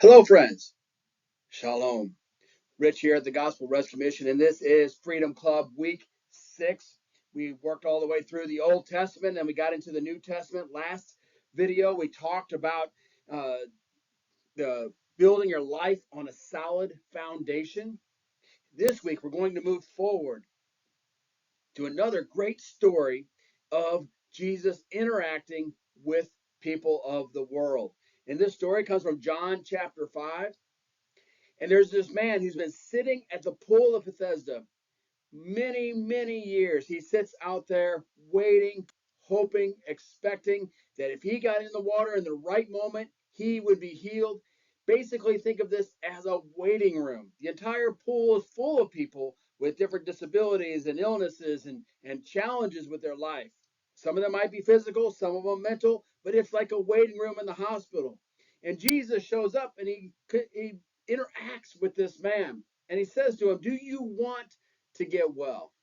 Hello, friends. Shalom. Rich here at the Gospel Rescue Mission, and this is Freedom Club Week 6. We worked all the way through the Old Testament, and we got into the New Testament. Last video, we talked about uh, the building your life on a solid foundation. This week, we're going to move forward to another great story of Jesus interacting with people of the world. And this story comes from John chapter 5. And there's this man who's been sitting at the pool of Bethesda many, many years. He sits out there waiting, hoping, expecting that if he got in the water in the right moment, he would be healed. Basically, think of this as a waiting room. The entire pool is full of people with different disabilities and illnesses and challenges with their life. Some of them might be physical, some of them mental, but it's like a waiting room in the hospital. And Jesus shows up and he interacts with this man and he says to him, "Do you want to get well?"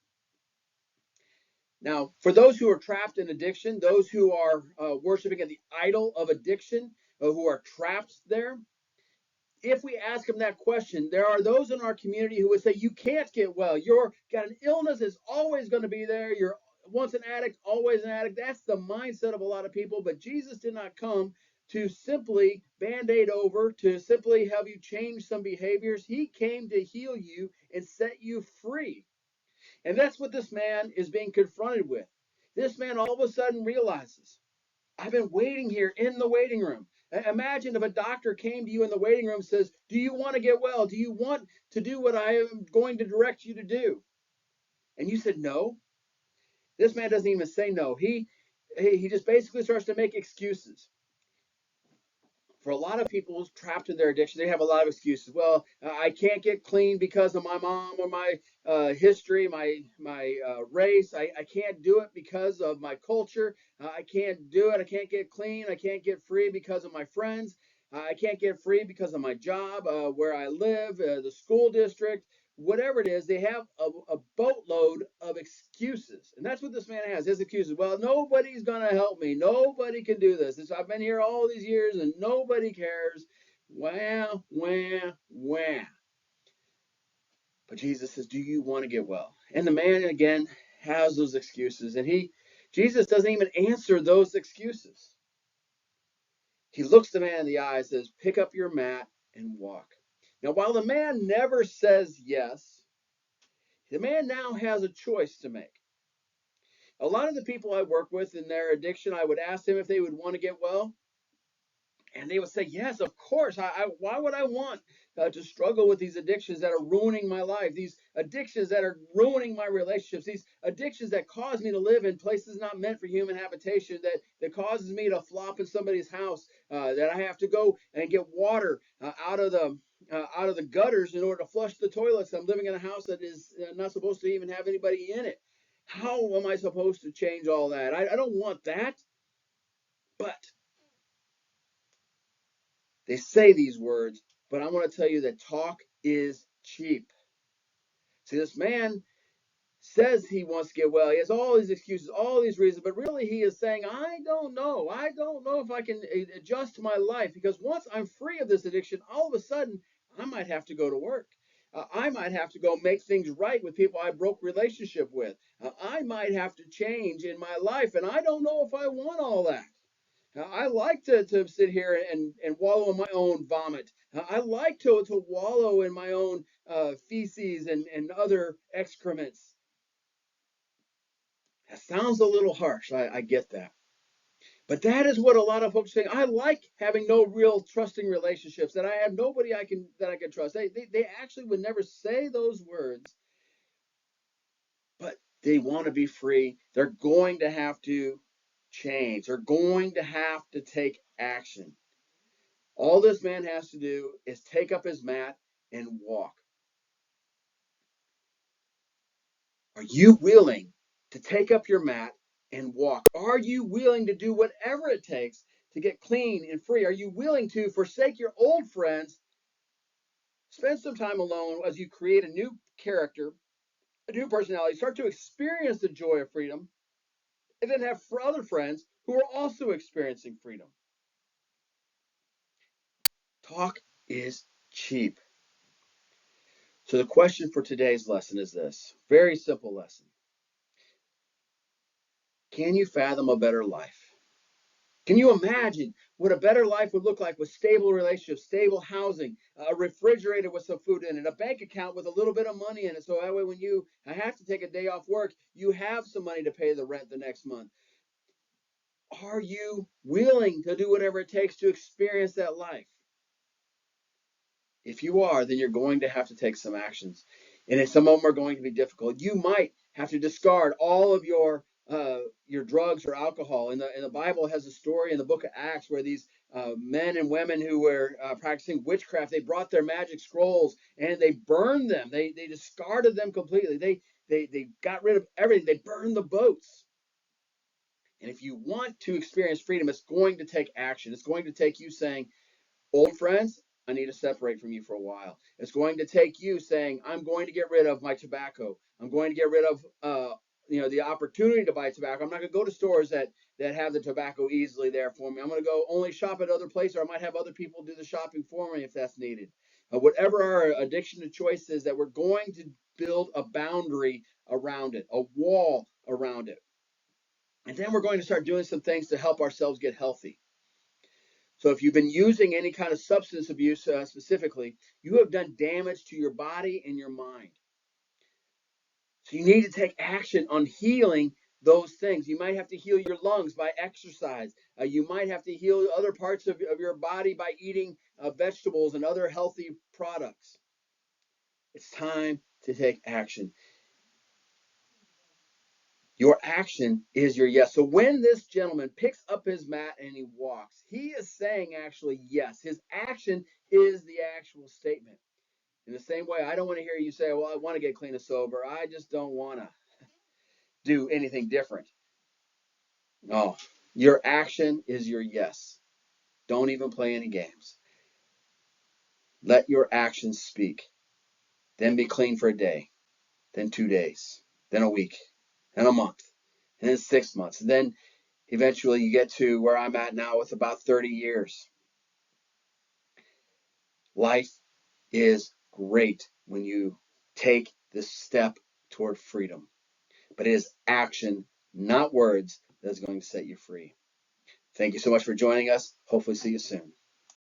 Now, for those who are trapped in addiction, those who are worshiping at the idol of addiction, who are trapped there, if we ask them that question, there are those in our community who would say, "You can't get well. You're got an illness that's always going to be there. You're once an addict, always an addict." That's the mindset of a lot of people. But Jesus did not come to simply band-aid over, to simply have you change some behaviors. He came to heal you and set you free. And that's what this man is being confronted with. This man all of a sudden realizes, I've been waiting here in the waiting room. Imagine if a doctor came to you in the waiting room and says, "Do you want to get well? Do you want to do what I am going to direct you to do?" And you said no. This man doesn't even say no. He just basically starts to make excuses. For a lot of people trapped in their addiction, they have a lot of excuses. Well, I can't get clean because of my mom or my history, my race. I can't do it because of my culture. I can't do it. I can't get clean. I can't get free because of my friends. I can't get free because of my job, where I live, the school district, whatever it is. They have a boatload of excuses, and that's what this man has. His excuses. Well, nobody's gonna help me. Nobody can do this. I've been here all these years, and nobody cares. Wah, wah, wah. But Jesus says, "Do you want to get well?" And the man again has those excuses, and Jesus doesn't even answer those excuses. He looks the man in the eye and says, "Pick up your mat and walk." Now, while the man never says yes, the man now has a choice to make. A lot of the people I work with in their addiction, I would ask them if they would want to get well, and they would say, "Yes, of course. Why would I want to struggle with these addictions that are ruining my life? These addictions that are ruining my relationships. These addictions that cause me to live in places not meant for human habitation. That causes me to flop in somebody's house. That I have to go and get water out of the gutters in order to flush the toilets. I'm living in a house that is not supposed to even have anybody in it. How am I supposed to change all that? I don't want that." But they say these words, but I want to tell you that talk is cheap. See, this man says he wants to get well. He has all these excuses, all these reasons, but really he is saying, "I don't know. I don't know if I can adjust my life, because once I'm free of this addiction, all of a sudden I might have to go to work. I might have to go make things right with people I broke relationship with. I might have to change in my life, and I don't know if I want all that. I like to sit here and wallow in my own vomit. I like to wallow in my own feces and other excrements." That sounds a little harsh. I get that. But that is what a lot of folks say. I like having no real trusting relationships, that I have nobody that I can trust. They actually would never say those words, but they want to be free. They're going to have to change. They're going to have to take action. All this man has to do is take up his mat and walk. Are you willing to take up your mat and walk? Are you willing to do whatever it takes to get clean and free? Are you willing to forsake your old friends, spend some time alone as you create a new character, a new personality, start to experience the joy of freedom, and then have other friends who are also experiencing freedom? Talk is cheap. So the question for today's lesson is this. Very simple lesson. Can you fathom a better life? Can you imagine what a better life would look like with stable relationships, stable housing, a refrigerator with some food in it, a bank account with a little bit of money in it, so that way when you have to take a day off work, you have some money to pay the rent the next month? Are you willing to do whatever it takes to experience that life? If you are, then you're going to have to take some actions. And if some of them are going to be difficult, you might have to discard all of your drugs or alcohol. In the Bible has a story in the book of Acts where these men and women who were practicing witchcraft, they brought their magic scrolls and they burned them. They discarded them completely. They got rid of everything. They burned the boats. And if you want to experience freedom, it's going to take action. It's going to take you saying, old friends, I need to separate from you for a while. It's going to take you saying, I'm going to get rid of my tobacco. I'm going to get rid of the opportunity to buy tobacco. I'm not going to go to stores that have the tobacco easily there for me. I'm going to go only shop at other places, or I might have other people do the shopping for me if that's needed. Whatever our addiction to choice is, that we're going to build a boundary around it, a wall around it. And then we're going to start doing some things to help ourselves get healthy. So if you've been using any kind of substance abuse specifically, you have done damage to your body and your mind. So you need to take action on healing those things. You might have to heal your lungs by exercise. You might have to heal other parts of your body by eating vegetables and other healthy products. It's time to take action. Your action is your yes. So when this gentleman picks up his mat and he walks, he is saying actually yes. His action is the actual statement. In the same way, I don't want to hear you say, well, I want to get clean and sober. I just don't want to do anything different. No, your action is your yes. Don't even play any games. Let your actions speak. Then be clean for a day, then 2 days, then a week, then a month, and then 6 months. And then eventually you get to where I'm at now with about 30 years. Life is great when you take this step toward freedom. But it is action, not words, that is going to set you free. Thank you so much for joining us. Hopefully see you soon.